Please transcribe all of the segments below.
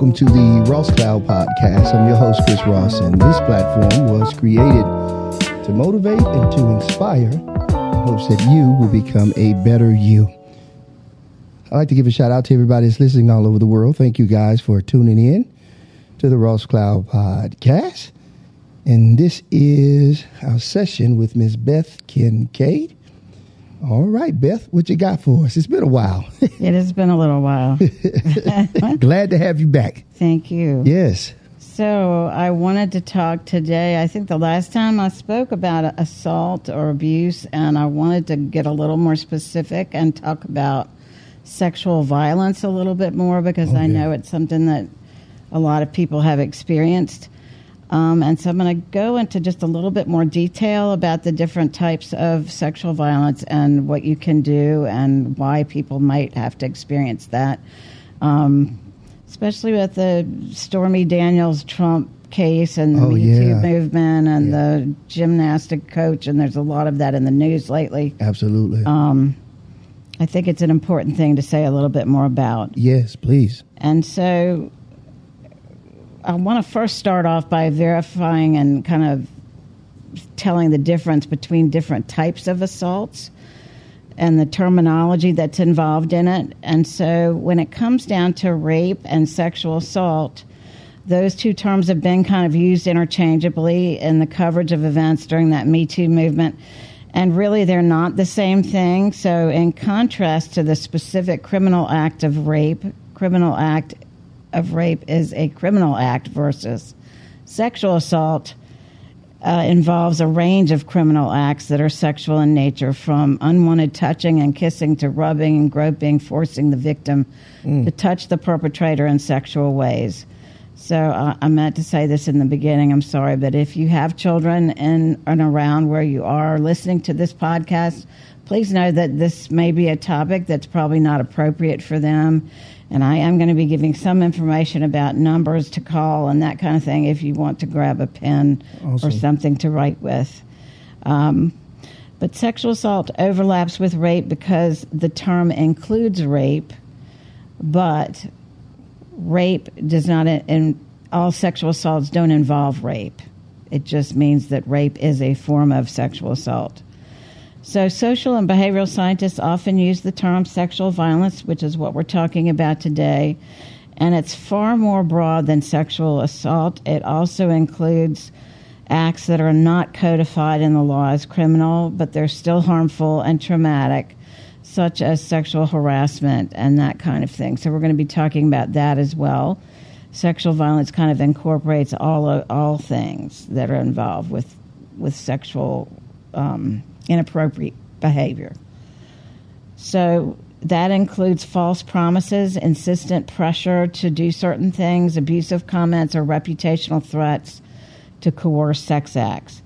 welcome to the Ross Cloud Podcast. I'm your host, Chris Ross, and this platform was created to motivate and to inspire in hopes that you will become a better you. I'd like to give a shout out to everybody that's listening all over the world. Thank you guys for tuning in to the Ross Cloud Podcast. And this is our session with Miss Beth Kincaid. All right, Beth, what you got for us? It's been a while. It has been a little while. Glad to have you back. Thank you. Yes. So I wanted to talk today. I think the last time I spoke about assault or abuse, and I wanted to get a little more specific and talk about sexual violence a little bit more because I know it's something that a lot of people have experienced. And so I'm going to go into just a little bit more detail about the different types of sexual violence and what you can do and why people might have to experience that, especially with the Stormy Daniels Trump case and the Me Too movement and the gymnastic coach, and there's a lot of that in the news lately. Absolutely. I think it's an important thing to say a little bit more about. Yes, please. And so I want to first start off by verifying and kind of telling the difference between different types of assaults and the terminology that's involved in it. And so when it comes down to rape and sexual assault, those two terms have been kind of used interchangeably in the coverage of events during that Me Too movement. And really, they're not the same thing. So in contrast to the specific criminal act of rape, criminal act of rape is a criminal act versus sexual assault involves a range of criminal acts that are sexual in nature, from unwanted touching and kissing to rubbing and groping, forcing the victim to touch the perpetrator in sexual ways. So I meant to say this in the beginning, I'm sorry, but if you have children in and around where you are listening to this podcast, please know that this may be a topic that's probably not appropriate for them. And I am going to be giving some information about numbers to call and that kind of thing if you want to grab a pen or something to write with. But sexual assault overlaps with rape because the term includes rape, but rape does not, and all sexual assaults don't involve rape. It just means that rape is a form of sexual assault. So social and behavioral scientists often use the term sexual violence, which is what we're talking about today, and it's far more broad than sexual assault. It also includes acts that are not codified in the law as criminal, but they're still harmful and traumatic, such as sexual harassment and that kind of thing. So we're going to be talking about that as well. Sexual violence kind of incorporates all things that are involved with sexual inappropriate behavior. So that includes false promises, insistent pressure to do certain things, abusive comments, or reputational threats to coerce sex acts.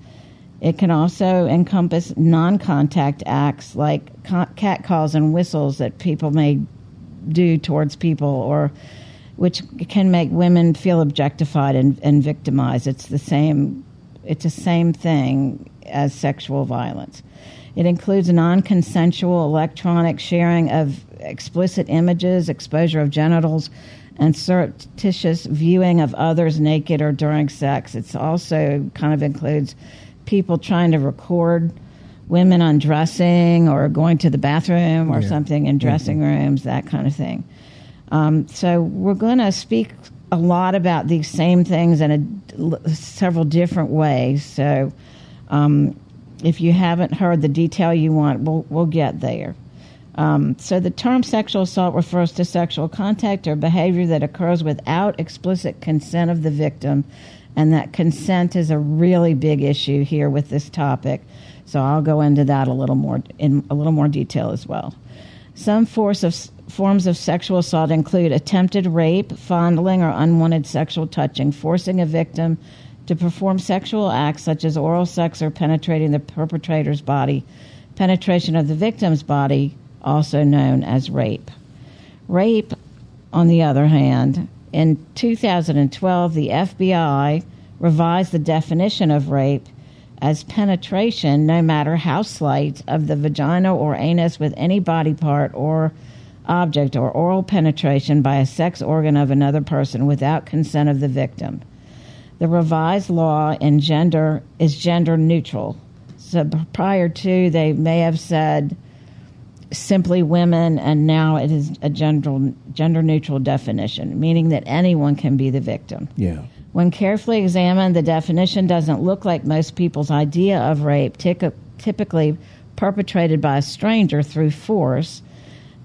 It can also encompass non-contact acts like catcalls and whistles that people may do towards people, or which can make women feel objectified and victimized. It's the same thing as sexual violence. It includes non-consensual electronic sharing of explicit images, exposure of genitals, and surreptitious viewing of others naked or during sex. It also kind of includes people trying to record women undressing or going to the bathroom or something in dressing rooms, that kind of thing. So we're going to speak a lot about these same things in several different ways. So if you haven't heard the detail you want, we'll get there. So the term sexual assault refers to sexual contact or behavior that occurs without explicit consent of the victim, and that consent is a really big issue here with this topic. So I'll go into that in a little more detail as well. Some forms of sexual assault include attempted rape, fondling, or unwanted sexual touching, forcing a victim to perform sexual acts such as oral sex or penetrating the perpetrator's body, penetration of the victim's body, also known as rape. Rape, on the other hand, in 2012, the FBI revised the definition of rape as penetration, no matter how slight, of the vagina or anus with any body part or object or oral penetration by a sex organ of another person without consent of the victim. The revised law in gender is gender neutral. So prior to, they may have said simply women, and now it is a gender neutral definition, meaning that anyone can be the victim. Yeah. When carefully examined, the definition doesn't look like most people's idea of rape, typically perpetrated by a stranger through force.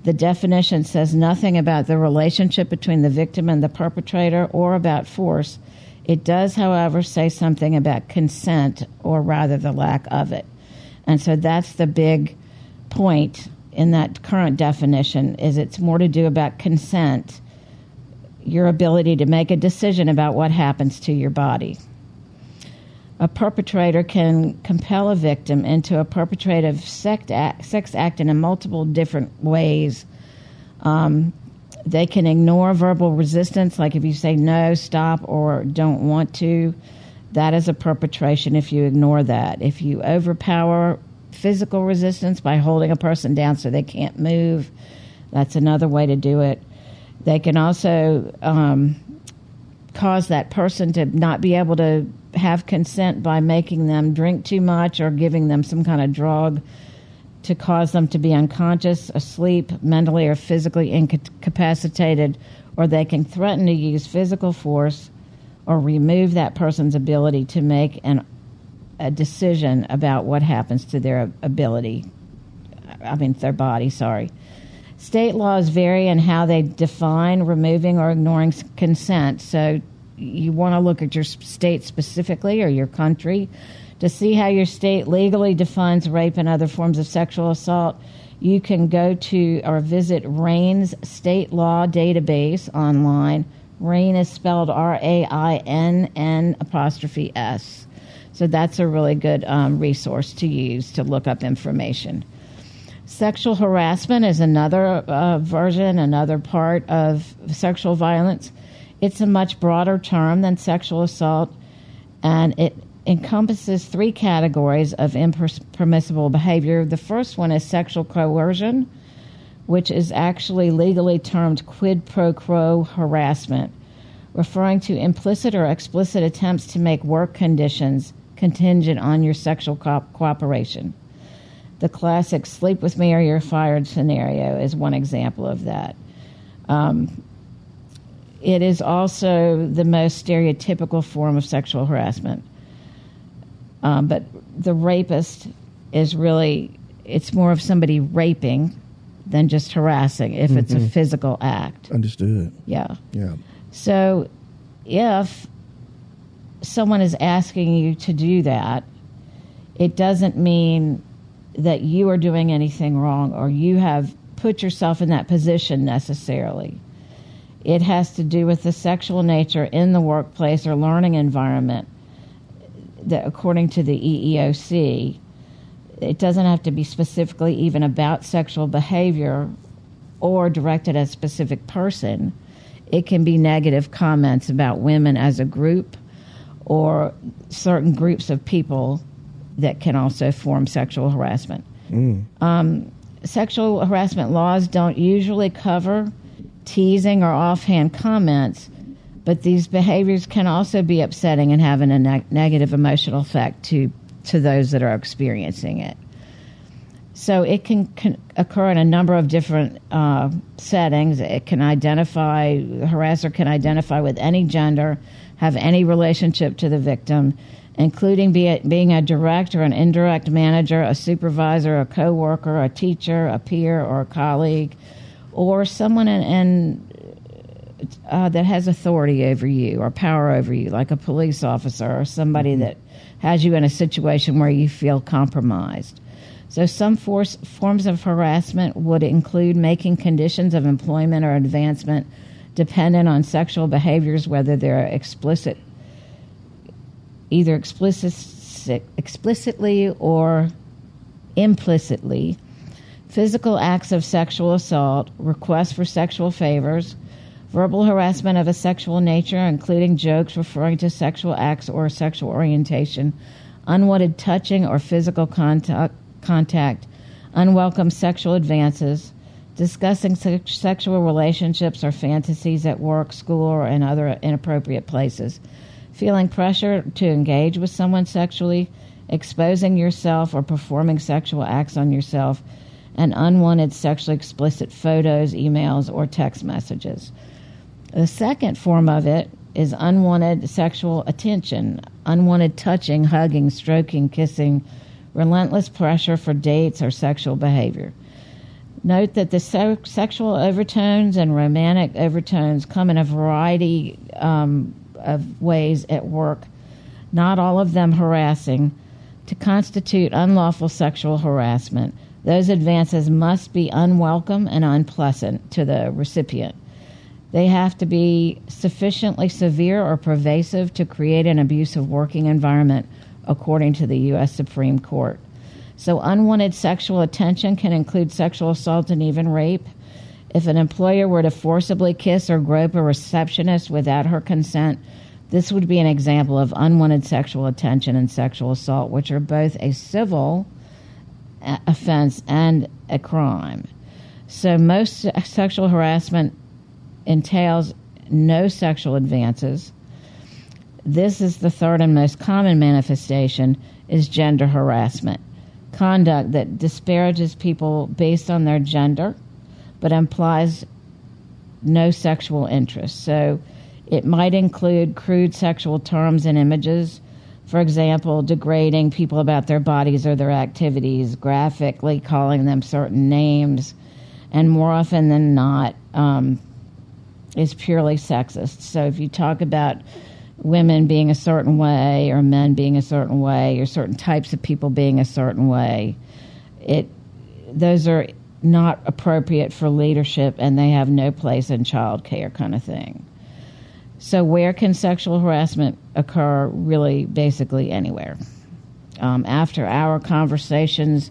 The definition says nothing about the relationship between the victim and the perpetrator or about force. It does, however, say something about consent, or rather the lack of it. And so that's the big point in that current definition, is it's more to do about consent, your ability to make a decision about what happens to your body. A perpetrator can compel a victim into a perpetrative sex act in multiple different ways. They can ignore verbal resistance, like if you say no, stop, or don't want to. That is a perpetration if you ignore that. If you overpower physical resistance by holding a person down so they can't move, that's another way to do it. They can also cause that person to not be able to have consent by making them drink too much or giving them some kind of drug to cause them to be unconscious, asleep, mentally or physically incapacitated, or they can threaten to use physical force or remove that person's ability to make a decision about what happens to their their body, State laws vary in how they define removing or ignoring consent. So you want to look at your state specifically, or your country, to see how your state legally defines rape and other forms of sexual assault. You can go to or visit RAIN's state law database online. RAIN is spelled RAINN''S. So that's a really good resource to use to look up information. Sexual harassment is another another part of sexual violence. It's a much broader term than sexual assault, and it encompasses three categories of impermissible behavior. The first one is sexual coercion, which is actually legally termed quid pro quo harassment, referring to implicit or explicit attempts to make work conditions contingent on your sexual cooperation. The classic sleep with me or you're fired scenario is one example of that. It is also the most stereotypical form of sexual harassment. But the rapist is really, it's more of somebody raping than just harassing if it's a physical act. Understood. Yeah. Yeah. So if someone is asking you to do that, it doesn't mean that you are doing anything wrong or you have put yourself in that position necessarily. It has to do with the sexual nature in the workplace or learning environment that, according to the EEOC, it doesn't have to be specifically even about sexual behavior or directed at a specific person. It can be negative comments about women as a group or certain groups of people that can also form sexual harassment. Sexual harassment laws don't usually cover teasing or offhand comments, but these behaviors can also be upsetting and having a negative emotional effect to those that are experiencing it. So it can occur in a number of different settings. It can identify, the harasser can identify with any gender, have any relationship to the victim, including being a direct or an indirect manager, a supervisor, a coworker, a teacher, a peer, or a colleague, or someone that has authority over you or power over you, like a police officer or somebody that has you in a situation where you feel compromised. So some forms of harassment would include making conditions of employment or advancement dependent on sexual behaviors, whether they're either explicitly or implicitly, physical acts of sexual assault, requests for sexual favors, verbal harassment of a sexual nature, including jokes referring to sexual acts or sexual orientation, unwanted touching or physical contact, unwelcome sexual advances, discussing sexual relationships or fantasies at work, school, or in other inappropriate places, feeling pressure to engage with someone sexually, exposing yourself or performing sexual acts on yourself, and unwanted sexually explicit photos, emails, or text messages. The second form of it is unwanted sexual attention, unwanted touching, hugging, stroking, kissing, relentless pressure for dates or sexual behavior. Note that the sexual overtones and romantic overtones come in a variety of ways at work, not all of them harassing. To constitute unlawful sexual harassment, those advances must be unwelcome and unpleasant to the recipient. They have to be sufficiently severe or pervasive to create an abusive working environment, according to the U.S. Supreme Court. So unwanted sexual attention can include sexual assault and even rape. If an employer were to forcibly kiss or grope a receptionist without her consent, this would be an example of unwanted sexual attention and sexual assault, which are both a civil offense and a crime. So most sexual harassment entails no sexual advances. This is the third and most common manifestation, is gender harassment. Conduct that disparages people based on their gender, but implies no sexual interest. So it might include crude sexual terms and images, for example, degrading people about their bodies or their activities, graphically calling them certain names, and more often than not is purely sexist. So if you talk about women being a certain way or men being a certain way or certain types of people being a certain way, those are not appropriate for leadership and they have no place in child care, kind of thing. So where can sexual harassment occur? Really, basically anywhere. After hour conversations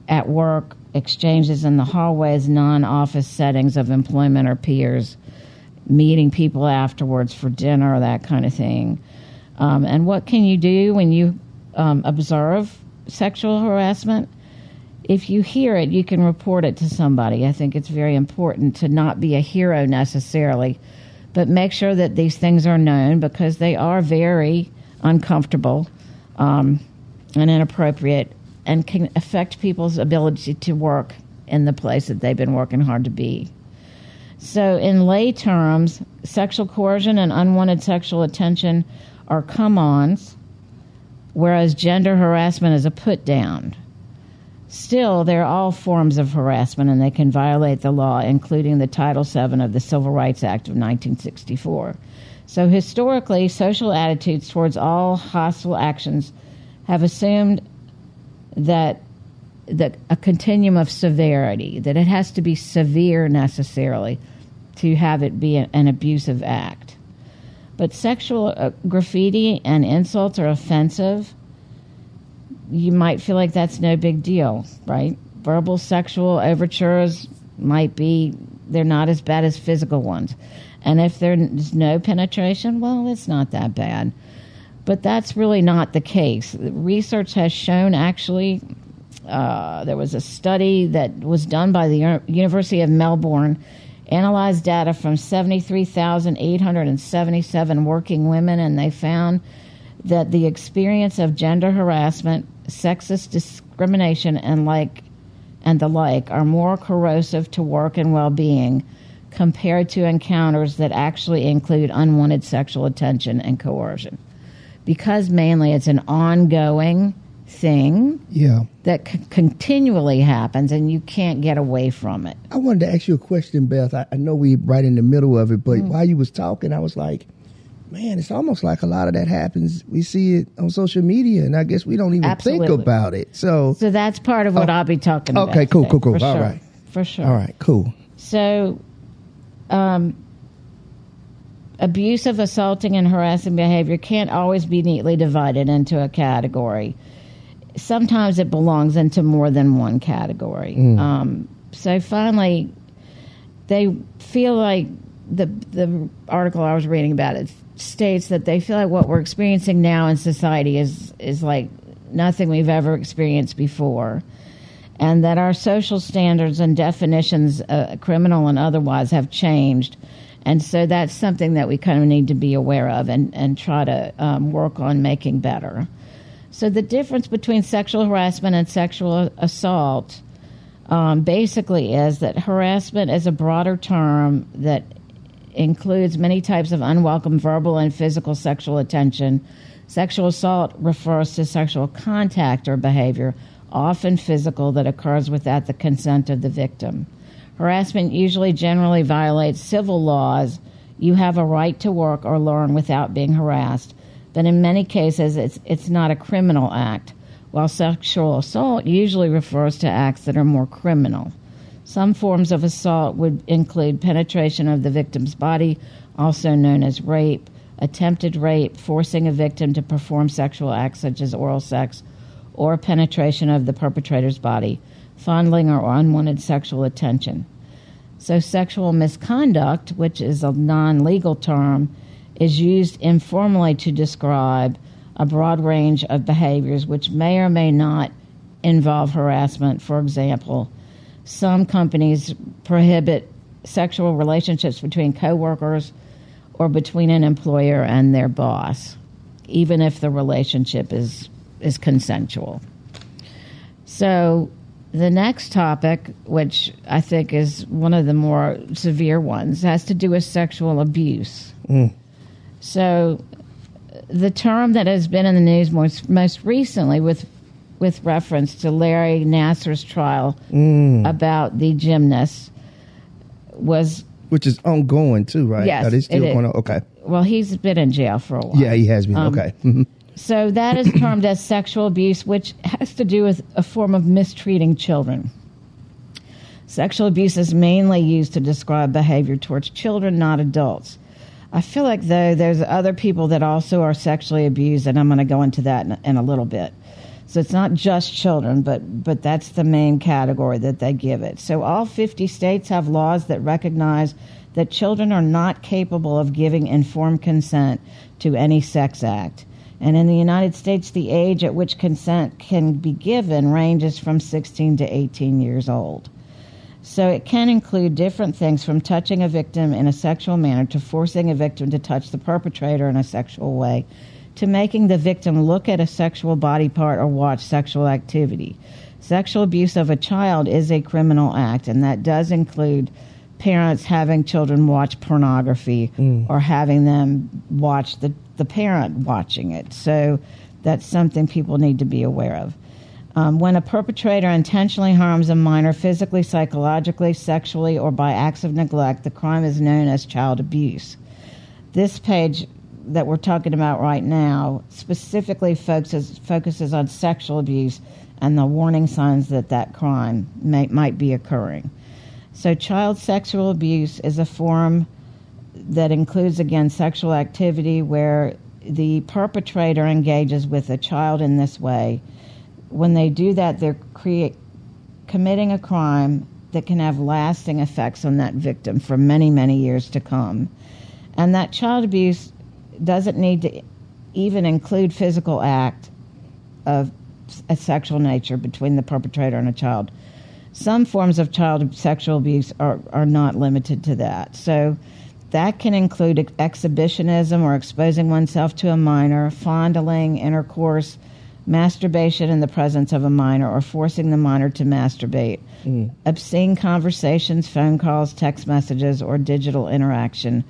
at work, exchanges in the hallways, non-office settings of employment or peers, meeting people afterwards for dinner, that kind of thing. And what can you do when you observe sexual harassment? If you hear it, you can report it to somebody. I think it's very important to not be a hero necessarily, but make sure that these things are known because they are very uncomfortable and inappropriate and can affect people's ability to work in the place that they've been working hard to be. So in lay terms, sexual coercion and unwanted sexual attention are come-ons, whereas gender harassment is a put-down. Still, they're all forms of harassment, and they can violate the law, including the Title VII of the Civil Rights Act of 1964. So historically, social attitudes towards all hostile actions have assumed that a continuum of severity, that it has to be severe necessarily to have it be an abusive act. But sexual graffiti and insults are offensive. You might feel like that's no big deal, right? Verbal sexual overtures they're not as bad as physical ones. And if there's no penetration, well, it's not that bad. But that's really not the case. Research has shown, actually, there was a study that was done by the University of Melbourne, analyzed data from 73,877 working women, and they found that the experience of gender harassment, sexist discrimination, and the like are more corrosive to work and well-being compared to encounters that actually include unwanted sexual attention and coercion. Because mainly it's an ongoing thing that continually happens and you can't get away from it. I wanted to ask you a question, Beth. I know we're right in the middle of it, but while you was talking, I was like, man, it's almost like a lot of that happens. We see it on social media, and I guess we don't even think about it. So that's part of what I'll be talking about. Okay, cool. All sure. right. For sure. All right, cool. So abusive, assaulting, and harassing behavior can't always be neatly divided into a category. Sometimes it belongs into more than one category. So finally, they feel like the article I was reading about it states that they feel like what we're experiencing now in society is like nothing we've ever experienced before. and that our social standards and definitions, criminal and otherwise, have changed. And so that's something that we kind of need to be aware of and try to work on making better. So the difference between sexual harassment and sexual assault basically is that harassment is a broader term that includes many types of unwelcome verbal and physical sexual attention. Sexual assault refers to sexual contact or behavior, often physical, that occurs without the consent of the victim. Harassment usually generally violates civil laws. You have a right to work or learn without being harassed. But in many cases, it's not a criminal act, while sexual assault usually refers to acts that are more criminal. Some forms of assault would include penetration of the victim's body, also known as rape, attempted rape, forcing a victim to perform sexual acts such as oral sex, or penetration of the perpetrator's body, fondling or unwanted sexual attention. So sexual misconduct, which is a non-legal term, is used informally to describe a broad range of behaviors which may or may not involve harassment. For example, some companies prohibit sexual relationships between coworkers or between an employer and their boss, even if the relationship is consensual. So the next topic, which I think is one of the more severe ones, has to do with sexual abuse. So the term that has been in the news most recently with reference to Larry Nassar's trial about the gymnast was... Which is ongoing too, right? Yes, Are they still going on? Okay. Well, he's been in jail for a while. Yeah, he has been. Okay. So that is termed as sexual abuse, which has to do with a form of mistreating children. Sexual abuse is mainly used to describe behavior towards children, not adults. I feel like, though, there's other people that also are sexually abused, and I'm going to go into that in a little bit. So it's not just children, but that's the main category that they give it. So all 50 states have laws that recognize that children are not capable of giving informed consent to any sex act. And in the United States, the age at which consent can be given ranges from 16 to 18 years old. So it can include different things from touching a victim in a sexual manner to forcing a victim to touch the perpetrator in a sexual way to making the victim look at a sexual body part or watch sexual activity. Sexual abuse of a child is a criminal act, and that does include parents having children watch pornography or having them watch the parent watching it. So that's something people need to be aware of. When a perpetrator intentionally harms a minor physically, psychologically, sexually, or by acts of neglect, the crime is known as child abuse. This page that we're talking about right now specifically focuses on sexual abuse and the warning signs that crime might be occurring. So child sexual abuse is a form that includes, again, sexual activity where the perpetrator engages with a child in this way. When they do that, they're committing a crime that can have lasting effects on that victim for many, many years to come. And that child abuse doesn't need to even include physical act of a sexual nature between the perpetrator and a child. Some forms of child sexual abuse are not limited to that. So that can include exhibitionism or exposing oneself to a minor, fondling, intercourse, masturbation in the presence of a minor, or forcing the minor to masturbate, obscene conversations, phone calls, text messages, or digital interaction,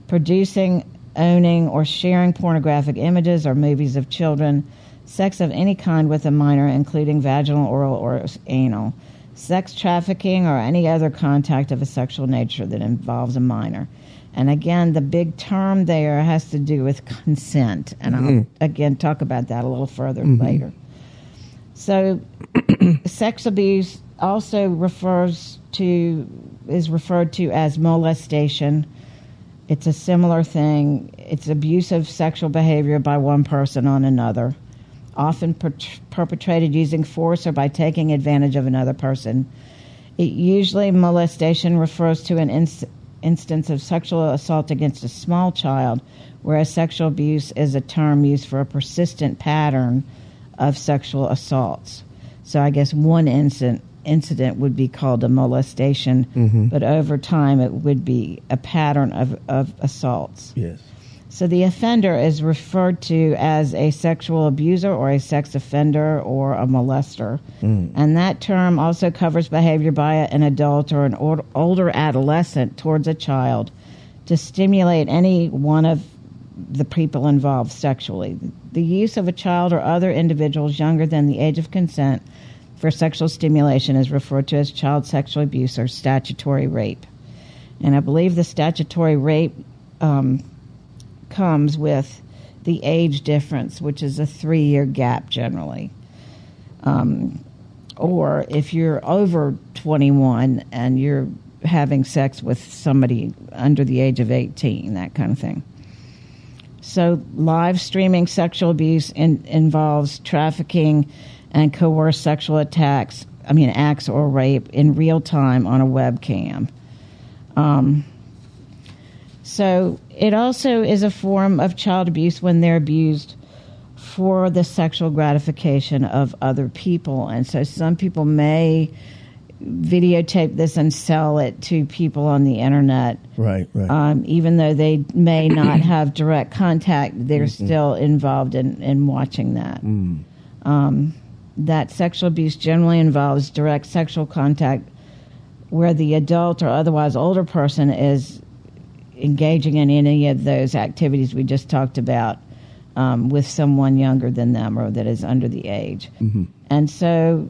producing, owning, or sharing pornographic images or movies of children, sex of any kind with a minor, including vaginal, oral, or anal, sex trafficking, or any other contact of a sexual nature that involves a minor. And again, the big term there has to do with consent. And I'll, again, talk about that a little further later. So sex abuse also is referred to as molestation. It's a similar thing. It's abusive sexual behavior by one person on another, often perpetrated using force or by taking advantage of another person. Usually molestation refers to an instance of sexual assault against a small child, whereas sexual abuse is a term used for a persistent pattern of sexual assaults. So I guess one incident incident would be called a molestation, but over time it would be a pattern of assaults. Yes. So the offender is referred to as a sexual abuser or a sex offender or a molester. And that term also covers behavior by an adult or an older adolescent towards a child to stimulate any one of the people involved sexually. The use of a child or other individuals younger than the age of consent for sexual stimulation is referred to as child sexual abuse or statutory rape. And I believe the statutory rape comes with the age difference, which is a 3-year gap generally. Or if you're over 21 and you're having sex with somebody under the age of 18, that kind of thing. So live streaming sexual abuse involves trafficking and coerced sexual acts or rape in real time on a webcam. So it also is a form of child abuse when they're abused for the sexual gratification of other people. And so some people may videotape this and sell it to people on the internet. Right. Even though they may not have direct contact, they're still involved in watching that. That sexual abuse generally involves direct sexual contact where the adult or otherwise older person is engaging in any of those activities we just talked about with someone younger than them or that is under the age. And so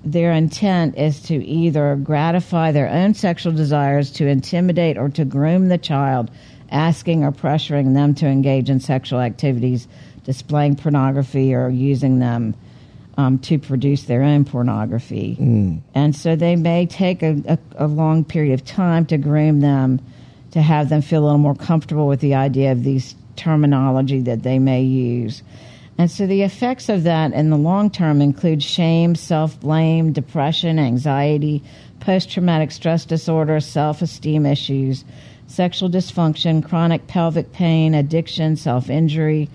their intent is to either gratify their own sexual desires, to intimidate or to groom the child, asking or pressuring them to engage in sexual activities, displaying pornography or using them to produce their own pornography. And so they may take a long period of time to groom them, to have them feel a little more comfortable with the idea of these terminology that they may use. And so the effects of that in the long term include shame, self-blame, depression, anxiety, post-traumatic stress disorder, self-esteem issues, sexual dysfunction, chronic pelvic pain, addiction, self-injury,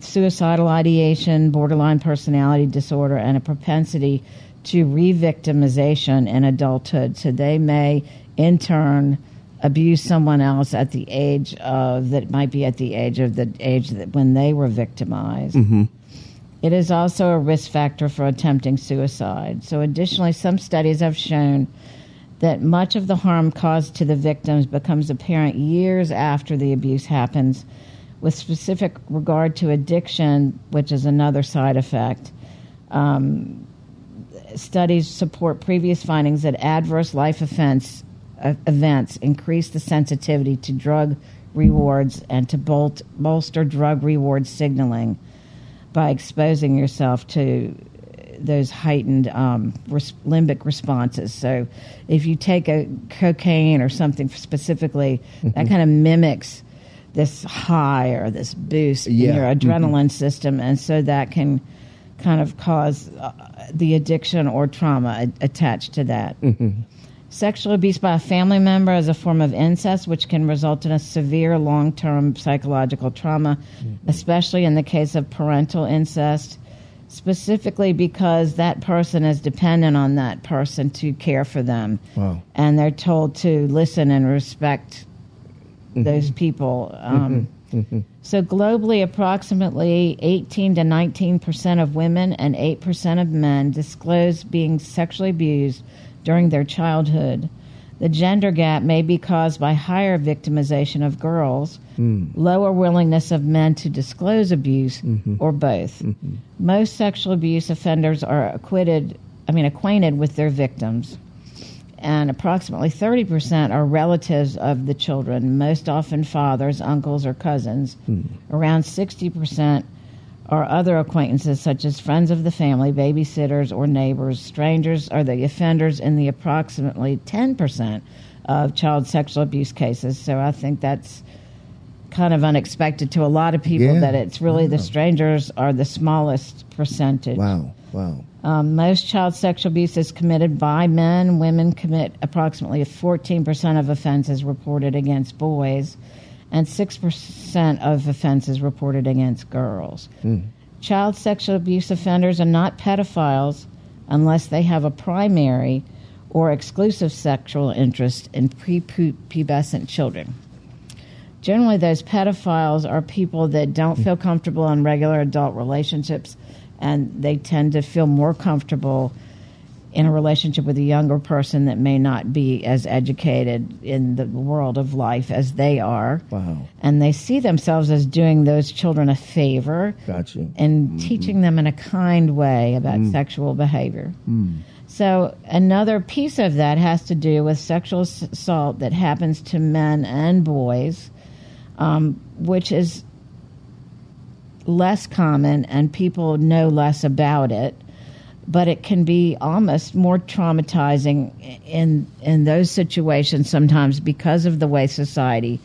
suicidal ideation, borderline personality disorder, and a propensity to re-victimization in adulthood. So they may, in turn, abuse someone else at the age of that might be at the age that when they were victimized. It is also a risk factor for attempting suicide. So additionally, some studies have shown that much of the harm caused to the victims becomes apparent years after the abuse happens, with specific regard to addiction, which is another side effect. Studies support previous findings that adverse life events increase the sensitivity to drug rewards and to bolster drug reward signaling by exposing yourself to those heightened limbic responses. So if you take a cocaine or something specifically, that kind of mimics this high or this boost in your adrenaline system, and so that can kind of cause the addiction or trauma attached to that. Sexual abuse by a family member is a form of incest, which can result in a severe long-term psychological trauma, especially in the case of parental incest, specifically because that person is dependent on that person to care for them. Wow. And they're told to listen and respect those people. So globally, approximately 18 to 19% of women and 8% of men disclose being sexually abused during their childhood. The gender gap may be caused by higher victimization of girls, lower willingness of men to disclose abuse, or both. Most sexual abuse offenders are acquainted with their victims, and approximately 30% are relatives of the children, most often fathers, uncles, or cousins. Around 60% are other acquaintances such as friends of the family, babysitters, or neighbors. Strangers are the offenders in the approximately 10% of child sexual abuse cases. So I think that's kind of unexpected to a lot of people, that it's really the strangers are the smallest percentage. Wow. Most child sexual abuse is committed by men. Women commit approximately 14% of offenses reported against boys, and 6% of offenses reported against girls. Child sexual abuse offenders are not pedophiles, unless they have a primary or exclusive sexual interest in prepubescent children. Generally, those pedophiles are people that don't feel comfortable in regular adult relationships, and they tend to feel more comfortable in a relationship with a younger person that may not be as educated in the world of life as they are. Wow. And they see themselves as doing those children a favor. Gotcha. And teaching them in a kind way about sexual behavior. So another piece of that has to do with sexual assault that happens to men and boys, which is less common and people know less about it. But it can be almost more traumatizing in those situations sometimes because of the way society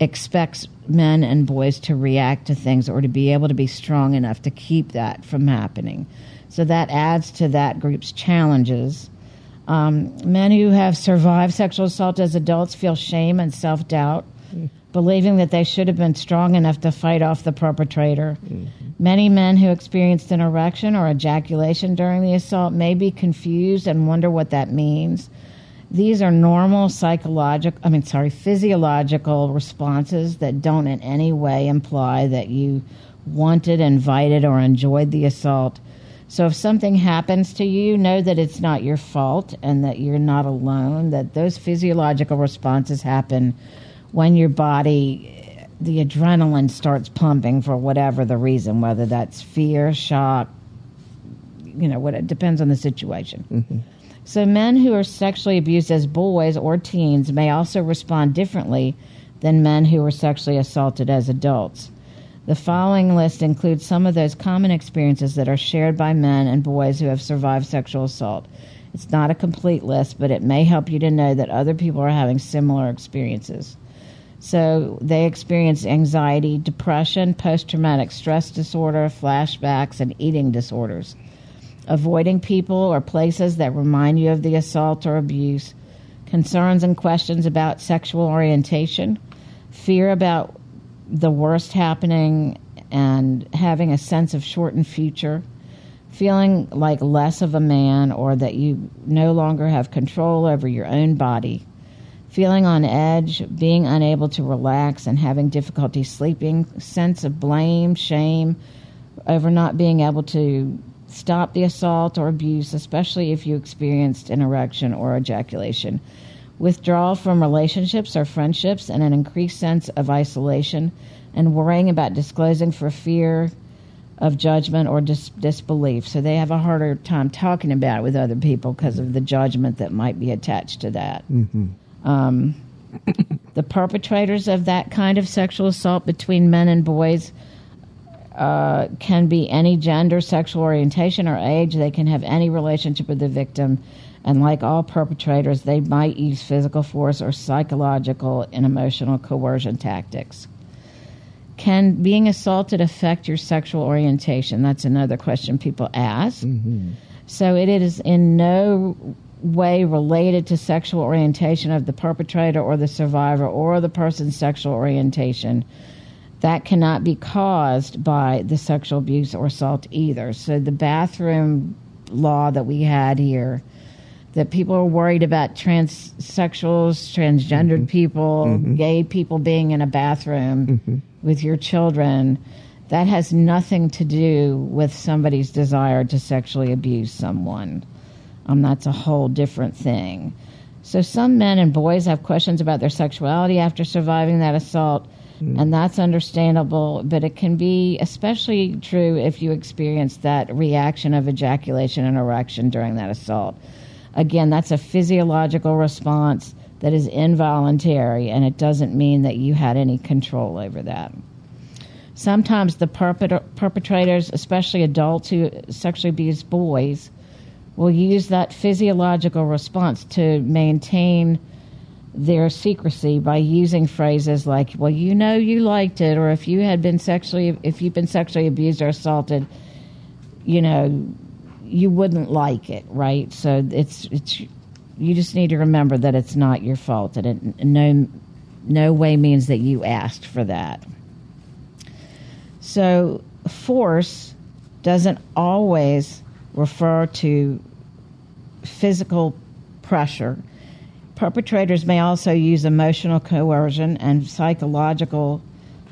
expects men and boys to react to things or to be able to be strong enough to keep that from happening. So that adds to that group's challenges. Men who have survived sexual assault as adults feel shame and self-doubt, believing that they should have been strong enough to fight off the perpetrator. Many men who experienced an erection or ejaculation during the assault may be confused and wonder what that means. These are normal physiological responses that don't in any way imply that you wanted, invited, or enjoyed the assault. So if something happens to you, know that it's not your fault and that you're not alone, that those physiological responses happen when your body, the adrenaline starts pumping for whatever the reason, whether that's fear, shock, it depends on the situation. So men who are sexually abused as boys or teens may also respond differently than men who were sexually assaulted as adults. The following list includes some of those common experiences that are shared by men and boys who have survived sexual assault. It's not a complete list, but it may help you to know that other people are having similar experiences. So they experience anxiety, depression, post-traumatic stress disorder, flashbacks, and eating disorders. Avoiding people or places that remind you of the assault or abuse. Concerns and questions about sexual orientation. Fear about the worst happening and having a sense of shortened future. Feeling like less of a man or that you no longer have control over your own body. Feeling on edge, being unable to relax and having difficulty sleeping, sense of blame, shame over not being able to stop the assault or abuse, especially if you experienced an erection or ejaculation. Withdrawal from relationships or friendships and an increased sense of isolation and worrying about disclosing for fear of judgment or disbelief. So they have a harder time talking about it with other people because of the judgment that might be attached to that. The perpetrators of that kind of sexual assault between men and boys can be any gender, sexual orientation, or age. They can have any relationship with the victim. And like all perpetrators, they might use physical force or psychological and emotional coercion tactics. Can being assaulted affect your sexual orientation? That's another question people ask. So it is in no way related to sexual orientation of the perpetrator or the survivor or the person's sexual orientation. That cannot be caused by the sexual abuse or assault either. So the bathroom law that we had here, that people are worried about transsexuals, transgendered people, gay people being in a bathroom with your children, that has nothing to do with somebody's desire to sexually abuse someone. That's a whole different thing. So some men and boys have questions about their sexuality after surviving that assault, and that's understandable, but it can be especially true if you experience that reaction of ejaculation and erection during that assault. Again, that's a physiological response that is involuntary, and it doesn't mean that you had any control over that. Sometimes the perpetrators, especially adults who sexually abuse boys, will use that physiological response to maintain their secrecy by using phrases like, well, you know you liked it, or if you've been sexually abused or assaulted, you know, you wouldn't like it, right? So it's you just need to remember that it's not your fault, and it no way means that you asked for that. So force doesn't always refer to physical pressure. Perpetrators may also use emotional coercion and psychological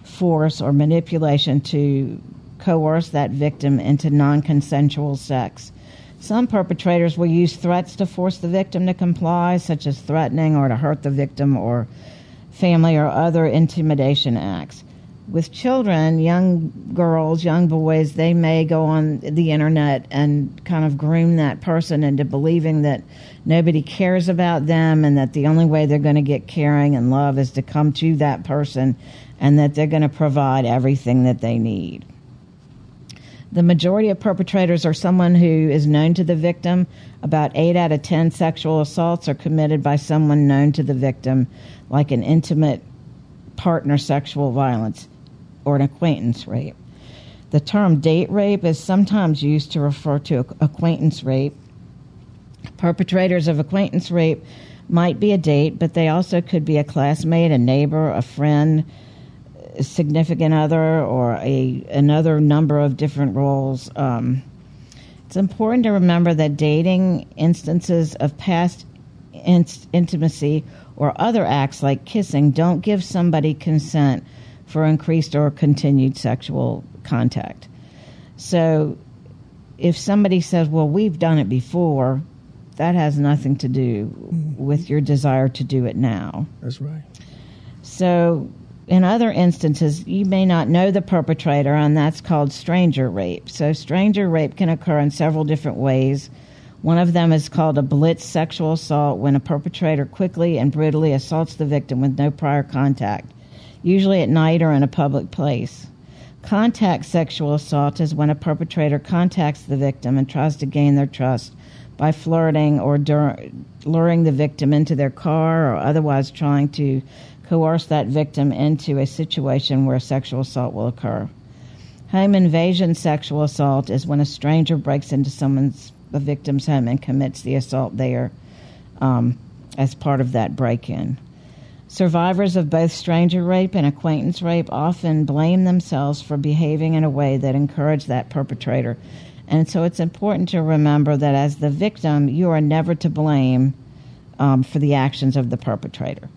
force or manipulation to coerce that victim into non-consensual sex. Some perpetrators will use threats to force the victim to comply, such as threatening or to hurt the victim or family or other intimidation acts. With children, young girls, young boys, they may go on the internet and kind of groom that person into believing that nobody cares about them and that the only way they're going to get caring and love is to come to that person and that they're going to provide everything that they need. The majority of perpetrators are someone who is known to the victim. About 8 out of 10 sexual assaults are committed by someone known to the victim, like an intimate partner sexual violence or an acquaintance rape. The term date rape is sometimes used to refer to acquaintance rape. Perpetrators of acquaintance rape might be a date, but they also could be a classmate, a neighbor, a friend, a significant other, or another number of different roles. It's important to remember that dating instances of past intimacy or other acts like kissing don't give somebody consent for increased or continued sexual contact. So if somebody says, well, we've done it before, that has nothing to do with your desire to do it now. That's right. So in other instances, you may not know the perpetrator, and that's called stranger rape. So stranger rape can occur in several different ways. One of them is called a blitz sexual assault, when a perpetrator quickly and brutally assaults the victim with no prior contact, usually at night or in a public place. Contact sexual assault is when a perpetrator contacts the victim and tries to gain their trust by flirting or luring the victim into their car or otherwise trying to coerce that victim into a situation where sexual assault will occur. Home invasion sexual assault is when a stranger breaks into the victim's home and commits the assault there as part of that break-in. Survivors of both stranger rape and acquaintance rape often blame themselves for behaving in a way that encouraged that perpetrator. And so it's important to remember that as the victim, you are never to blame for the actions of the perpetrator.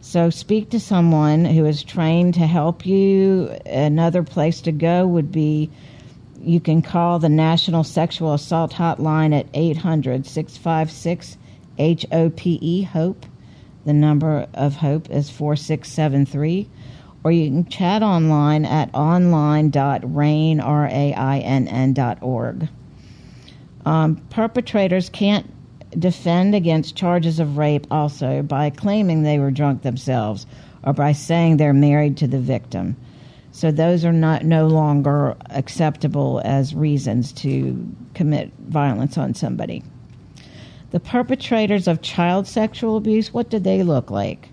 So speak to someone who is trained to help you. Another place to go would be, you can call the National Sexual Assault Hotline at 800-656-HOPE, HOPE. The number of HOPE is 4673. Or you can chat online at online.rainn.org. Perpetrators can't defend against charges of rape also by claiming they were drunk themselves or by saying they're married to the victim. So those are no longer acceptable as reasons to commit violence on somebody. The perpetrators of child sexual abuse, what do they look like?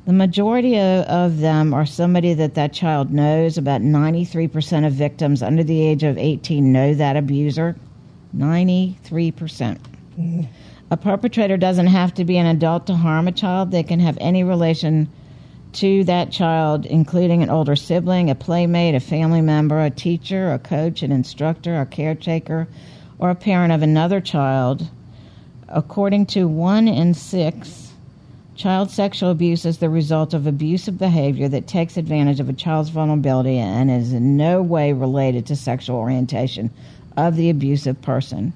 The majority of them are somebody that child knows. About 93% of victims under the age of 18 know that abuser. 93%. Mm-hmm. A perpetrator doesn't have to be an adult to harm a child. They can have any relation to that child, including an older sibling, a playmate, a family member, a teacher, a coach, an instructor, a caretaker, or a parent of another child. According to 1 in 6, child sexual abuse is the result of abusive behavior that takes advantage of a child's vulnerability and is in no way related to sexual orientation of the abusive person.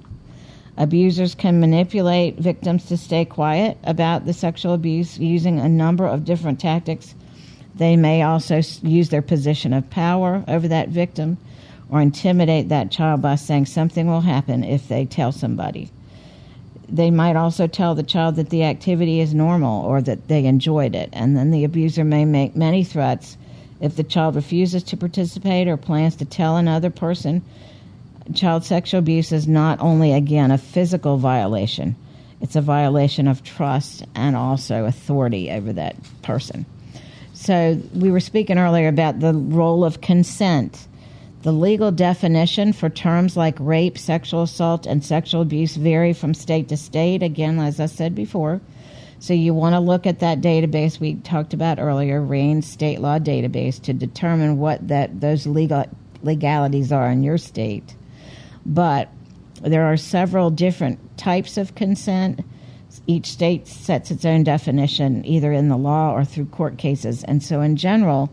Abusers can manipulate victims to stay quiet about the sexual abuse using a number of different tactics. They may also use their position of power over that victim or intimidate that child by saying something will happen if they tell somebody. They might also tell the child that the activity is normal or that they enjoyed it, and then the abuser may make many threats if the child refuses to participate or plans to tell another person. Child sexual abuse is not only, again, a physical violation, it's a violation of trust and also authority over that person. So we were speaking earlier about the role of consent. The legal definition for terms like rape, sexual assault, and sexual abuse vary from state to state, again, as I said before. So you want to look at that database we talked about earlier, RAIN's state law database, to determine what those legalities are in your state. But there are several different types of consent. Each state sets its own definition, either in the law or through court cases. And so in general,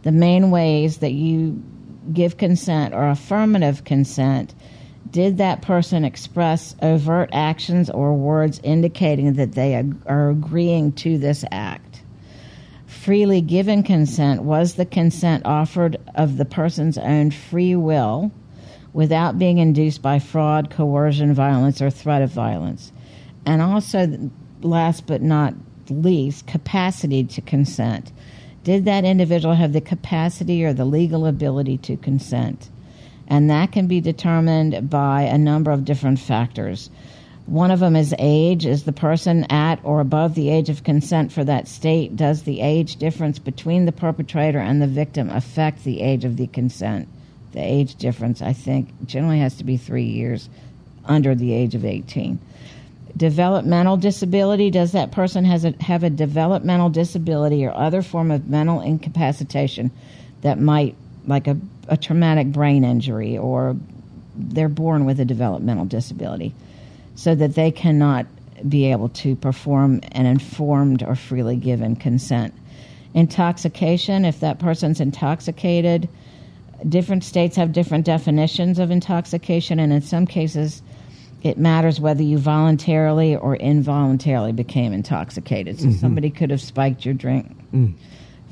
the main ways that you give consent are affirmative consent. Did that person express overt actions or words indicating that they are agreeing to this act? Freely given consent, was the consent offered of the person's own free will without being induced by fraud, coercion, violence, or threat of violence? And also, last but not least, capacity to consent. Did that individual have the capacity or the legal ability to consent? And that can be determined by a number of different factors. One of them is age. Is the person at or above the age of consent for that state? Does the age difference between the perpetrator and the victim affect the age of the consent? The age difference, I think, generally has to be 3 years under the age of 18. Developmental disability. Does that person have a developmental disability or other form of mental incapacitation that might, like a traumatic brain injury, or they're born with a developmental disability, so that they cannot be able to perform an informed or freely given consent? Intoxication. If that person's intoxicated, different states have different definitions of intoxication, and in some cases it matters whether you voluntarily or involuntarily became intoxicated. So somebody could have spiked your drink.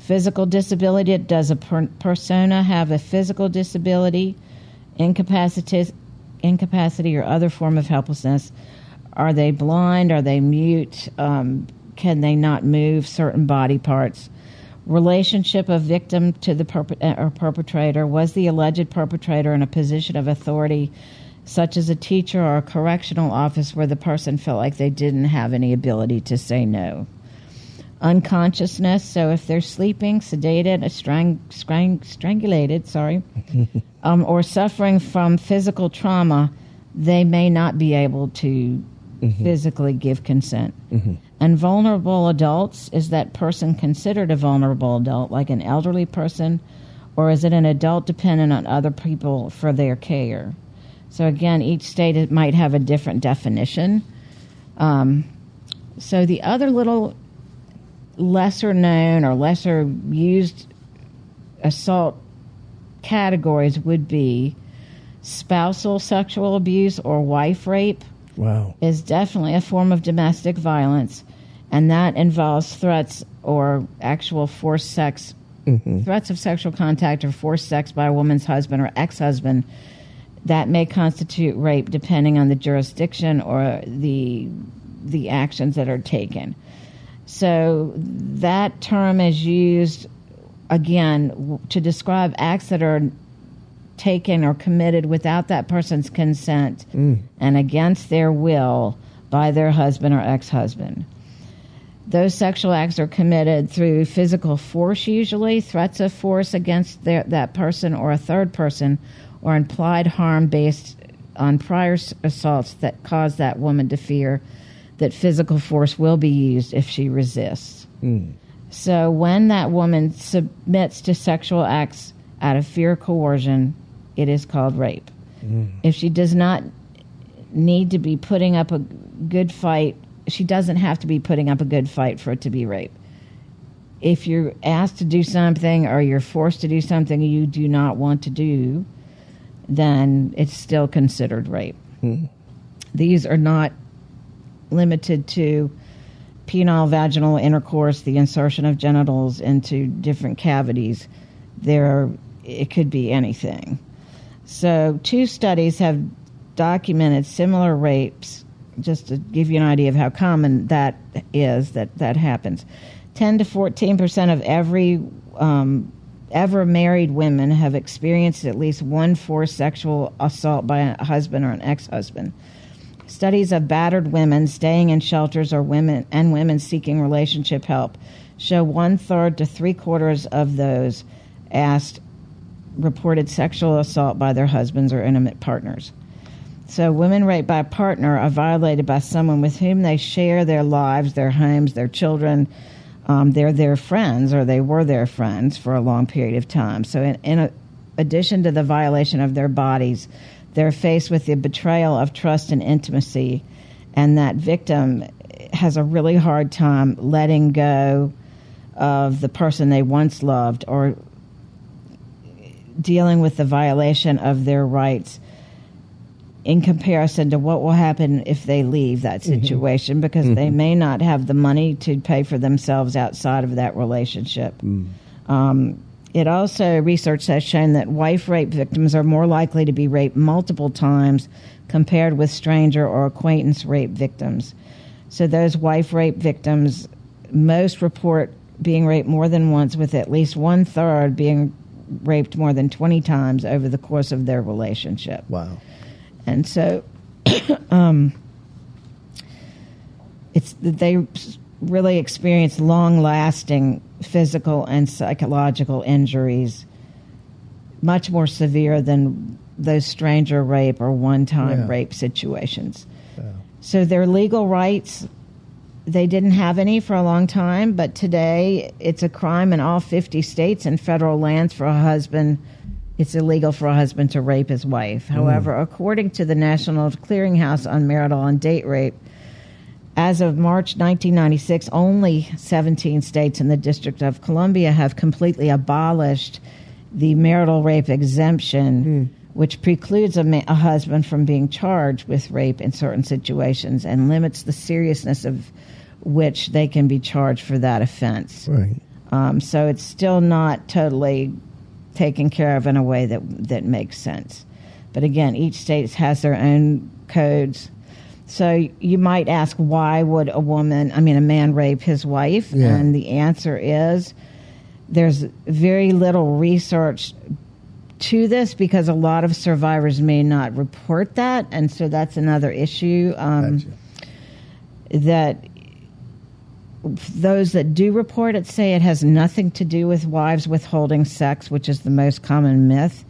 Physical disability. Does a persona have a physical disability, incapacity, or other form of helplessness? Are they blind? Are they mute? Can they not move certain body parts? Relationship of victim to the perpetrator. Was the alleged perpetrator in a position of authority, such as a teacher or a correctional office, where the person felt like they didn't have any ability to say no? Unconsciousness. So if they're sleeping, sedated, strangulated, or suffering from physical trauma, they may not be able to physically give consent. And vulnerable adults. Is that person considered a vulnerable adult, like an elderly person, or is it an adult dependent on other people for their care? So again, each state might have a different definition. So the other little lesser known or lesser used assault categories would be spousal sexual abuse or wife rape. Wow. Is definitely a form of domestic violence, and that involves threats or actual forced sex, threats of sexual contact or forced sex by a woman's husband or ex-husband. That may constitute rape depending on the jurisdiction or the actions that are taken. So that term is used, again, to describe acts that are taken or committed without that person's consent and against their will by their husband or ex-husband. Those sexual acts are committed through physical force, usually, threats of force against that person or a third person, or implied harm based on prior assaults that cause that woman to fear that physical force will be used if she resists. So when that woman submits to sexual acts out of fear or coercion, it is called rape. If she does not need to be putting up a good fight, she doesn't have to be putting up a good fight for it to be rape. If you're asked to do something or you're forced to do something you do not want to do, then it's still considered rape. These are not limited to penile vaginal intercourse, the insertion of genitals into different cavities. It could be anything. So 2 studies have documented similar rapes, just to give you an idea of how common that is, that happens. 10 to 14% of every ever married women have experienced at least one forced sexual assault by a husband or an ex-husband. Studies of battered women staying in shelters or women seeking relationship help show 1/3 to 3/4 of those asked reported sexual assault by their husbands or intimate partners. So women raped by a partner are violated by someone with whom they share their lives, their homes, their children. They're their friends, or they were their friends for a long period of time. So in addition to the violation of their bodies, they're faced with the betrayal of trust and intimacy, and that victim has a really hard time letting go of the person they once loved or dealing with the violation of their rights in comparison to what will happen if they leave that situation, because they may not have the money to pay for themselves outside of that relationship. It also, research has shown that wife rape victims are more likely to be raped multiple times compared with stranger or acquaintance rape victims. So those wife rape victims, most report being raped more than once, with at least 1/3 being raped more than 20 times over the course of their relationship. Wow. And so they really experience long-lasting physical and psychological injuries, much more severe than those stranger rape or one-time rape situations. Wow. So their legal rights, they didn't have any for a long time, but today it's a crime in all 50 states and federal lands for a husband. It's illegal for a husband to rape his wife. However, according to the National Clearinghouse on Marital and Date Rape, as of March 1996, only 17 states and the District of Columbia have completely abolished the marital rape exemption, which precludes a husband from being charged with rape in certain situations and limits the seriousness of which they can be charged for that offense. Right. So it's still not totally taken care of in a way that makes sense. But again, each state has their own codes. So you might ask, why would a man rape his wife? Yeah. And the answer is there's very little research to this because a lot of survivors may not report that. And so that's another issue. Gotcha. That those that do report it say it has nothing to do with wives withholding sex, which is the most common myth.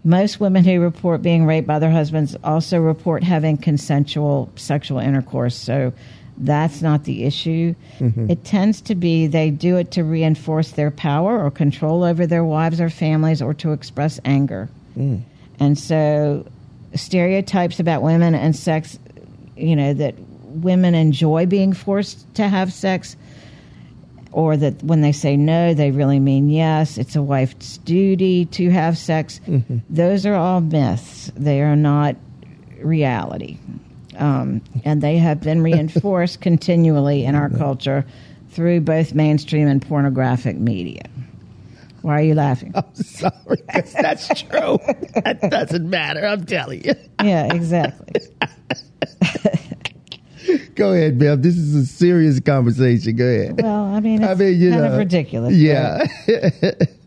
Most women who report being raped by their husbands also report having consensual sexual intercourse. So that's not the issue. It tends to be they do it to reinforce their power or control over their wives or families, or to express anger. And so stereotypes about women and sex, that women enjoy being forced to have sex, or that when they say no, they really mean yes. It's a wife's duty to have sex. Those are all myths. They are not reality. And they have been reinforced continually in our culture through both mainstream and pornographic media. Why are you laughing? I'm sorry, because that's true. That doesn't matter, I'm telling you. Yeah, exactly. Go ahead, Beth. This is a serious conversation. Go ahead. Well, it's kind of ridiculous. Yeah.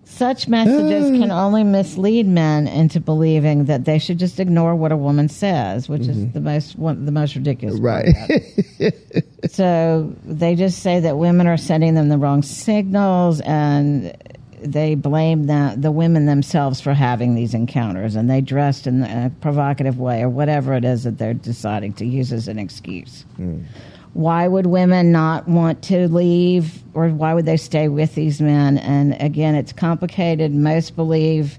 Such messages can only mislead men into believing that they should just ignore what a woman says, which is the most ridiculous part about it. So they just say that women are sending them the wrong signals, and they blame the women themselves for having these encounters, and they dressed in a provocative way or whatever it is that they're deciding to use as an excuse. Why would women not want to leave, or why would they stay with these men? And again, it's complicated. Most believe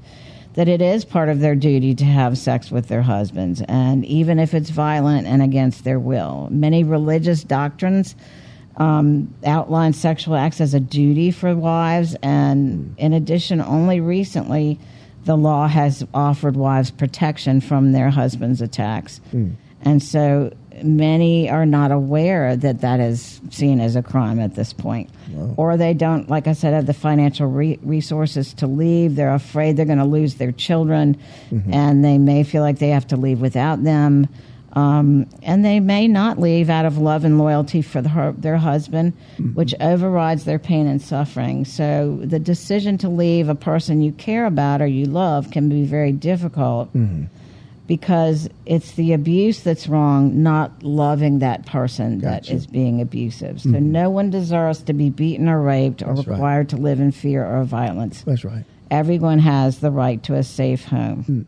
that it is part of their duty to have sex with their husbands, and even if it's violent and against their will. Many religious doctrines outline sexual acts as a duty for wives, and in addition, only recently the law has offered wives protection from their husbands' attacks. And so many are not aware that that is seen as a crime at this point. Wow. Or they don't, like I said, have the financial resources to leave. They're afraid they're going to lose their children, and they may feel like they have to leave without them. And they may not leave out of love and loyalty for their husband, which overrides their pain and suffering. So the decision to leave a person you care about or you love can be very difficult, because it's the abuse that's wrong, not loving that person that is being abusive. So no one deserves to be beaten or raped or required to live in fear or violence. That's right. Everyone has the right to a safe home.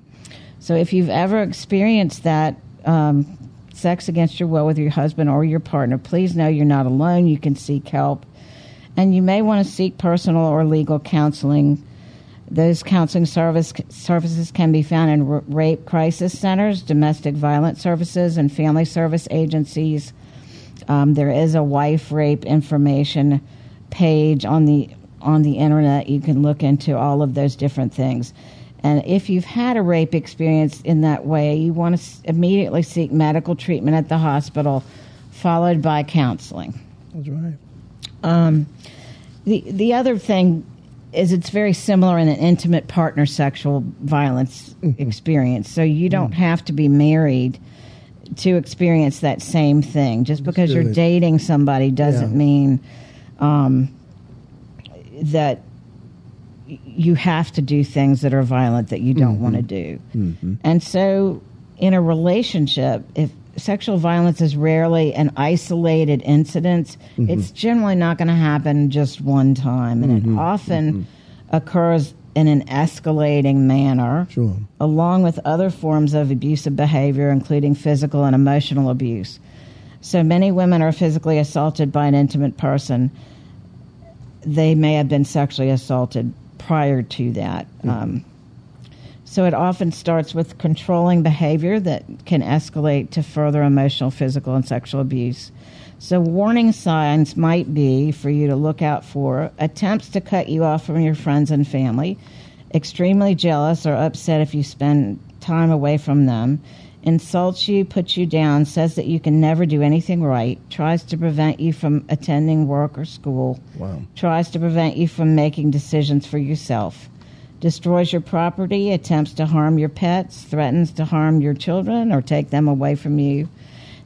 So if you've ever experienced that, sex against your will with your husband or your partner, please know you're not alone. You can seek help, and you may want to seek personal or legal counseling Those counseling services can be found in rape crisis centers, domestic violence services, and family service agencies. There is a wife rape information page on the internet. You can look into all of those different things. And if you've had a rape experience in that way, you want to immediately seek medical treatment at the hospital, followed by counseling. That's right. The other thing is it's very similar in an intimate partner sexual violence experience. So you don't have to be married to experience that same thing. Just because you're dating somebody doesn't mean that you have to do things that are violent that you don't want to do. And so in a relationship, if sexual violence is rarely an isolated incident, it's generally not going to happen just one time. And it often occurs in an escalating manner, along with other forms of abusive behavior, including physical and emotional abuse. So many women are physically assaulted by an intimate person. They may have been sexually assaulted prior to that. So it often starts with controlling behavior that can escalate to further emotional, physical, and sexual abuse. So warning signs might be for you to look out for: attempts to cut you off from your friends and family, extremely jealous or upset if you spend time away from them, insults you, puts you down, says that you can never do anything right, tries to prevent you from attending work or school, tries to prevent you from making decisions for yourself, destroys your property, attempts to harm your pets, threatens to harm your children or take them away from you,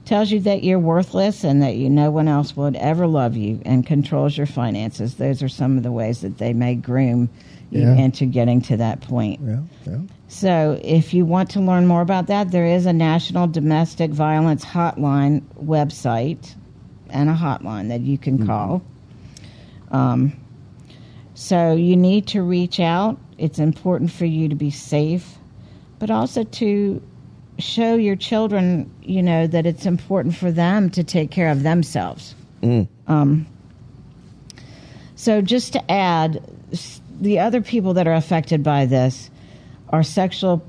tells you that you're worthless and that no one else would ever love you, and controls your finances. Those are some of the ways that they may groom you into getting to that point. So if you want to learn more about that, there is a National Domestic Violence Hotline website and a hotline that you can call. So you need to reach out. It's important for you to be safe, but also to show your children, that it's important for them to take care of themselves. So just to add, the other people that are affected by this are sexual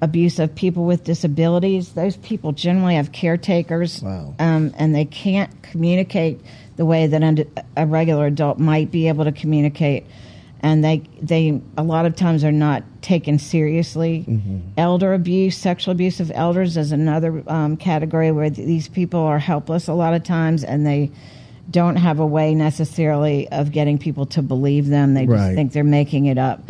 abuse of people with disabilities. Those people generally have caretakers, and they can't communicate the way that a regular adult might be able to communicate. And they a lot of times are not taken seriously. Elder abuse, sexual abuse of elders is another category where these people are helpless a lot of times, and they don't have a way necessarily of getting people to believe them. They just think they're making it up.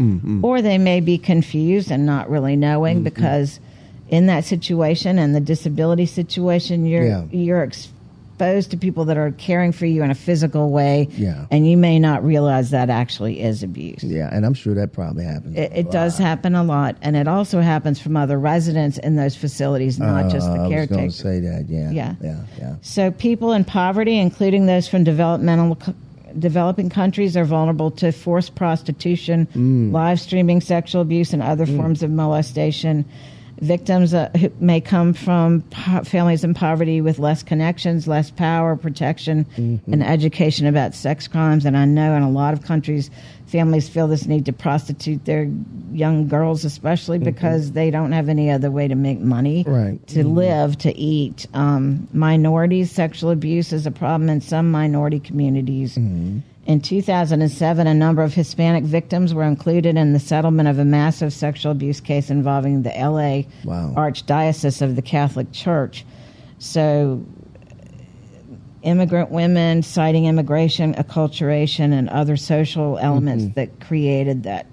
Or they may be confused and not really knowing, because in that situation and the disability situation, you're exposed to people that are caring for you in a physical way, and you may not realize that actually is abuse. And I'm sure that probably happens. It does happen a lot, and it also happens from other residents in those facilities, not just the caretaker. I was going to say that, So people in poverty, including those from developing countries, are vulnerable to forced prostitution, live streaming sexual abuse, and other forms of molestation. Victims who may come from families in poverty with less connections, less power, protection, and education about sex crimes. And I know in a lot of countries, families feel this need to prostitute their young girls, especially because they don't have any other way to make money, to live, to eat. Minorities, sexual abuse is a problem in some minority communities. In 2007, a number of Hispanic victims were included in the settlement of a massive sexual abuse case involving the L.A. Archdiocese of the Catholic Church. So immigrant women, citing immigration, acculturation, and other social elements that created that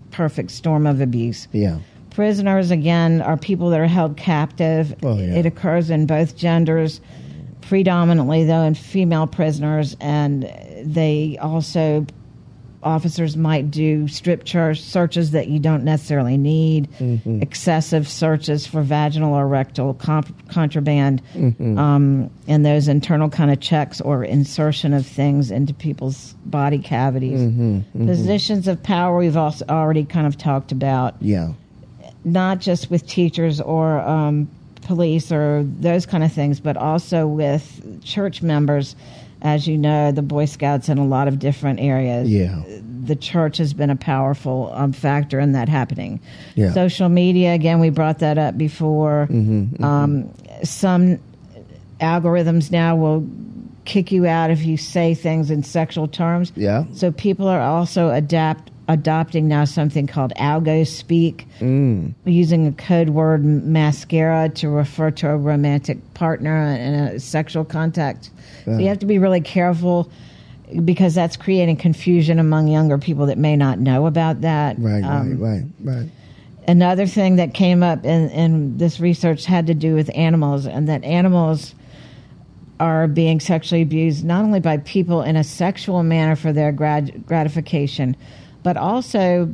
perfect storm of abuse. Prisoners, again, are people that are held captive. It occurs in both genders, predominantly, though, in female prisoners, and they also, officers might do strip searches that you don't necessarily need, excessive searches for vaginal or rectal contraband, and those internal kind of checks or insertion of things into people's body cavities. Positions of power we've also already kind of talked about. Not just with teachers or police or those kind of things, but also with church members. As you know, the Boy Scouts in a lot of different areas, the church has been a powerful factor in that happening. Yeah. Social media, again, we brought that up before. Some algorithms now will kick you out if you say things in sexual terms. Yeah. So people are also adopting now something called algo speak, using a code word mascara to refer to a romantic partner in a sexual context. So you have to be really careful, because that's creating confusion among younger people that may not know about that. Right. Another thing that came up in this research had to do with animals, and that animals are being sexually abused not only by people in a sexual manner for their gratification, but also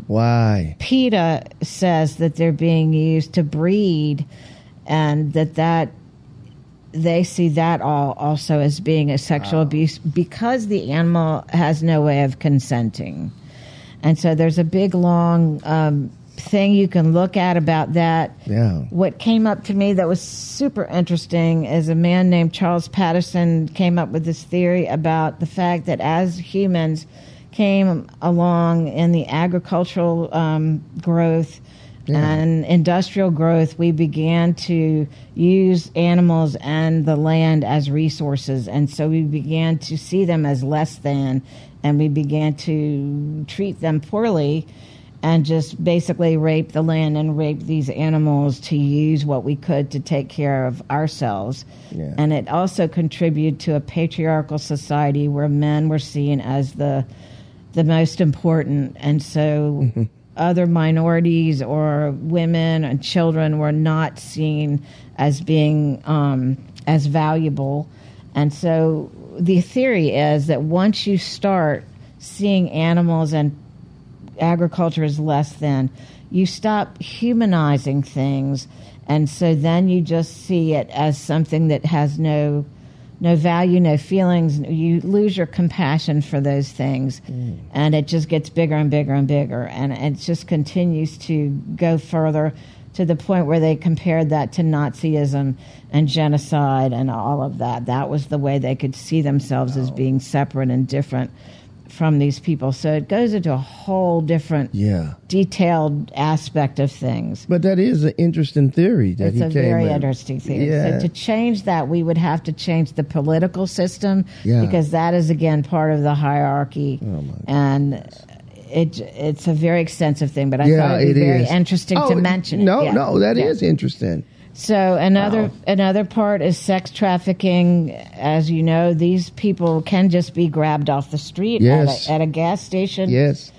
PETA says that they're being used to breed, and that they see that also as being a sexual abuse, because the animal has no way of consenting. And so there's a big, long thing you can look at about that. Yeah. What came up to me that was super interesting is a man named Charles Patterson came up with this theory about the fact that as humans came along in the agricultural growth and industrial growth, we began to use animals and the land as resources. And so we began to see them as less than, and we began to treat them poorly and just basically rape the land and rape these animals to use what we could to take care of ourselves. Yeah. And it also contributed to a patriarchal society where men were seen as the most important. And so other minorities or women and children were not seen as being as valuable. And so the theory is that once you start seeing animals and agriculture as less than, you stop humanizing things, and so then you just see it as something that has no value, no feelings. You lose your compassion for those things, and it just gets bigger and bigger and bigger, and it just continues to go further to the point where they compared that to Nazism and genocide and all of that. That was the way they could see themselves as being separate and different from these people. So it goes into a whole different detailed aspect of things. But that is an interesting theory that it's he a came very with. interesting theory. Yeah. So to change that, we would have to change the political system, because that is, again, part of the hierarchy. Oh my and it's a very extensive thing, but I thought it would be very interesting to mention No, that is interesting. So another part is sex trafficking. As you know, these people can just be grabbed off the street at a gas station. Yes.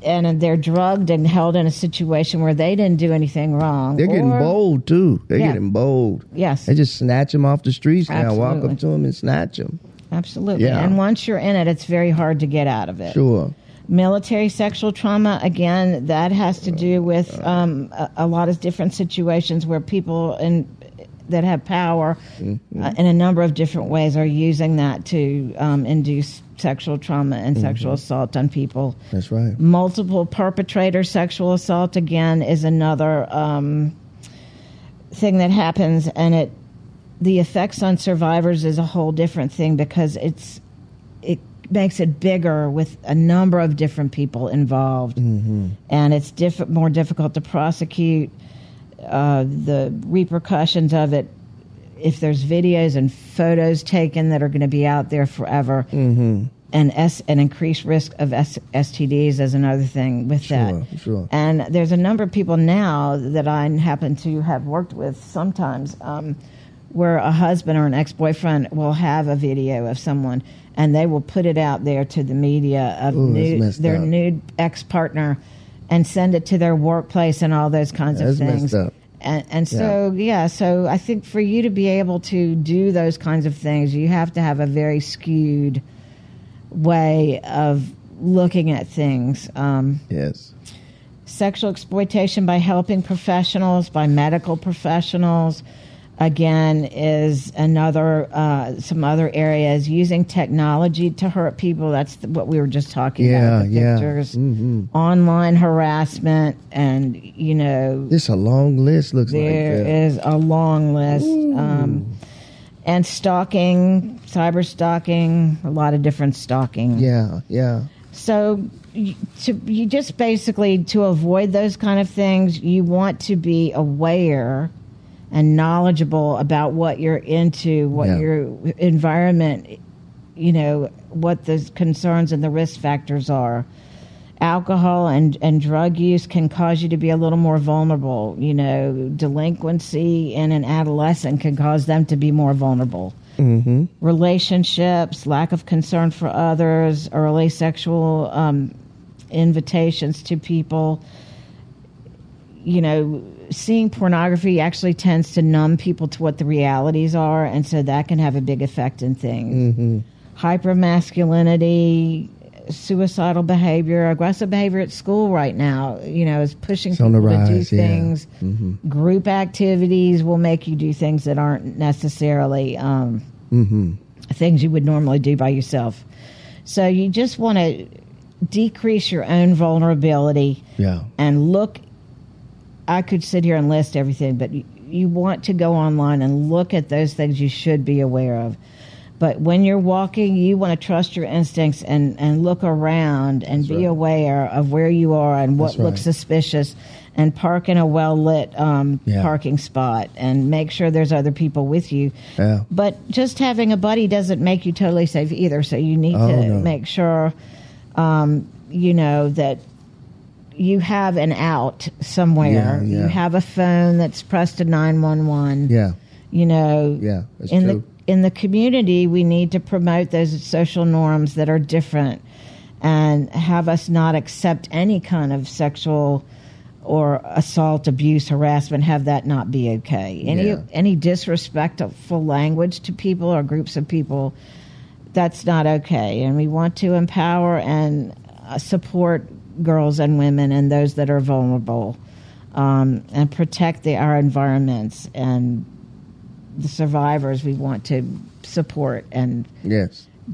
And they're drugged and held in a situation where they didn't do anything wrong. They're getting bold, too. They're getting bold. Yes. They just snatch them off the streets now. Absolutely. Walk up to them and snatch them. Absolutely. Yeah. And once you're in it, it's very hard to get out of it. Sure. Military sexual trauma, again, that has to do with a lot of different situations where people that have power in a number of different ways are using that to induce sexual trauma and sexual assault on people. That's right. Multiple perpetrator sexual assault, again, is another thing that happens, and the effects on survivors is a whole different thing, because it makes it bigger with a number of different people involved, and it's more difficult to prosecute. The repercussions of it, if there's videos and photos taken that are going to be out there forever, and an increased risk of STDs is another thing with that. Sure. And there's a number of people now that I happen to have worked with sometimes, where a husband or an ex-boyfriend will have a video of someone, and they will put it out there to the media of their nude ex-partner, and send it to their workplace and all those kinds of things. Messed up. And so, so I think for you to be able to do those kinds of things, you have to have a very skewed way of looking at things. Yes. Sexual exploitation by helping professionals, by medical professionals, again, is another, some other areas. Using technology to hurt people, that's what we were just talking about, the pictures. Online harassment, and, This a long list, looks like. There is a long list. And stalking, cyber stalking, a lot of different stalking. Yeah. So you just basically, to avoid those kind of things, you want to be aware and knowledgeable about what you're into, what your environment, what the concerns and the risk factors are. Alcohol and drug use can cause you to be a little more vulnerable. Delinquency in an adolescent can cause them to be more vulnerable. Mm-hmm. Relationships, lack of concern for others, early sexual invitations to people. Seeing pornography actually tends to numb people to what the realities are, and so that can have a big effect in things. Mm-hmm. Hypermasculinity, suicidal behavior, aggressive behavior at school right now, is pushing people to do things. Yeah. Mm-hmm. Group activities will make you do things that aren't necessarily things you would normally do by yourself. So you just want to decrease your own vulnerability and look. I could sit here and list everything, but you want to go online and look at those things you should be aware of. But when you're walking, you want to trust your instincts and look around and be aware of where you are and what looks suspicious, and park in a well-lit parking spot and make sure there's other people with you. Yeah. But just having a buddy doesn't make you totally safe either, so you need to make sure, that you have an out somewhere. You have a phone that's pressed to 911. Yeah. That's true. In the community, we need to promote those social norms that are different and have us not accept any kind of sexual or assault, abuse, harassment, have that not be okay. Any disrespectful language to people or groups of people, that's not okay. And we want to empower and support girls and women and those that are vulnerable, and protect our environments, and the survivors we want to support and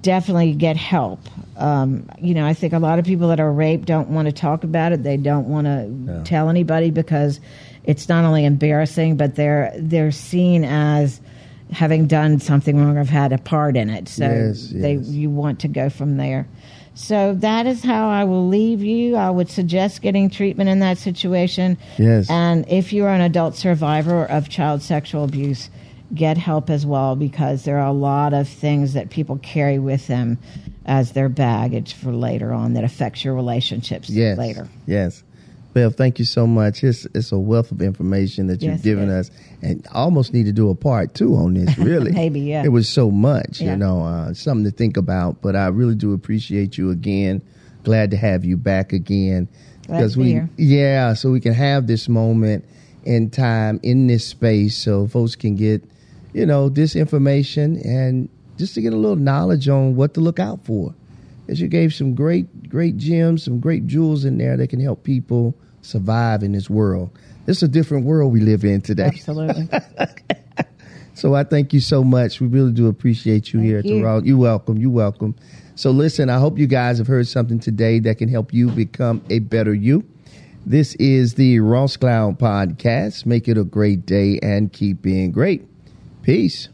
definitely get help. I think a lot of people that are raped don't want to talk about it. They don't want to tell anybody because it's not only embarrassing, but they're seen as having done something wrong or have had a part in it. So you want to go from there. So that is how I will leave you. I would suggest getting treatment in that situation. Yes. And if you're an adult survivor of child sexual abuse, get help as well, because there are a lot of things that people carry with them as their baggage for later on that affects your relationships later. Yes. Beth, thank you so much. It's a wealth of information that you've given us, and I almost need to do a part 2 on this, really. Maybe, It was so much, something to think about, but I really do appreciate you again. Glad to have you back again. Glad to be here. So we can have this moment in time in this space so folks can get this information and just to get a little knowledge on what to look out for. As you gave some great gems, some great jewels in there that can help people survive in this world. It's a different world we live in today. Absolutely. So I thank you so much. We really do appreciate you here at the Raw. You're welcome. So listen, I hope you guys have heard something today that can help you become a better you. This is the Ross Cloud Podcast. Make it a great day and keep being great. Peace.